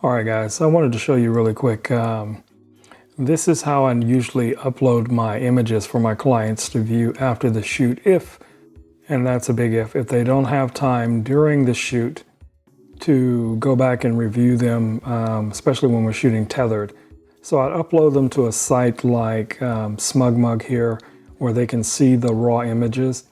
All right, guys, so I wanted to show you really quick. This is how I usually upload my images for my clients to view after the shoot if, and that's a big if they don't have time during the shoot to go back and review them, especially when we're shooting tethered. So I'd upload them to a site like SmugMug here, where they can see the raw images.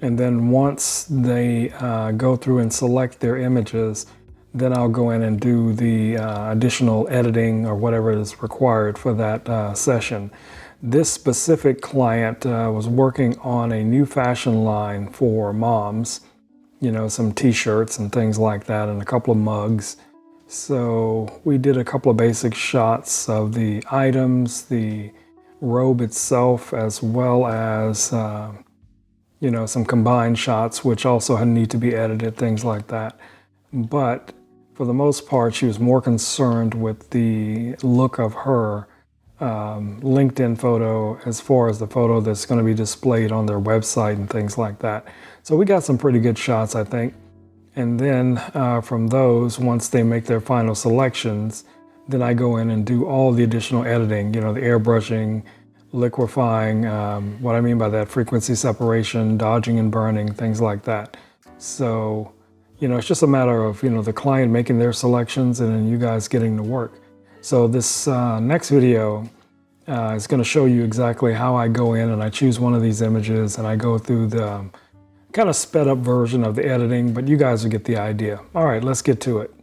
And then once they go through and select their images, then I'll go in and do the additional editing or whatever is required for that session. This specific client was working on a new fashion line for moms, you know, some t-shirts and things like that, and a couple of mugs. So we did a couple of basic shots of the items, the robe itself, as well as you know, some combined shots, which also need to be edited, things like that. But for the most part, she was more concerned with the look of her LinkedIn photo as far as the photo that's going to be displayed on their website and things like that. So we got some pretty good shots, I think. And then from those, once they make their final selections, then I go in and do all the additional editing, you know, the airbrushing, liquefying, what I mean by that, frequency separation, dodging and burning, things like that. So, you know, it's just a matter of, you know, the client making their selections and then you guys getting to work. So this next video is going to show you exactly how I go in and I choose one of these images and I go through the kind of sped up version of the editing, but you guys will get the idea. All right, let's get to it.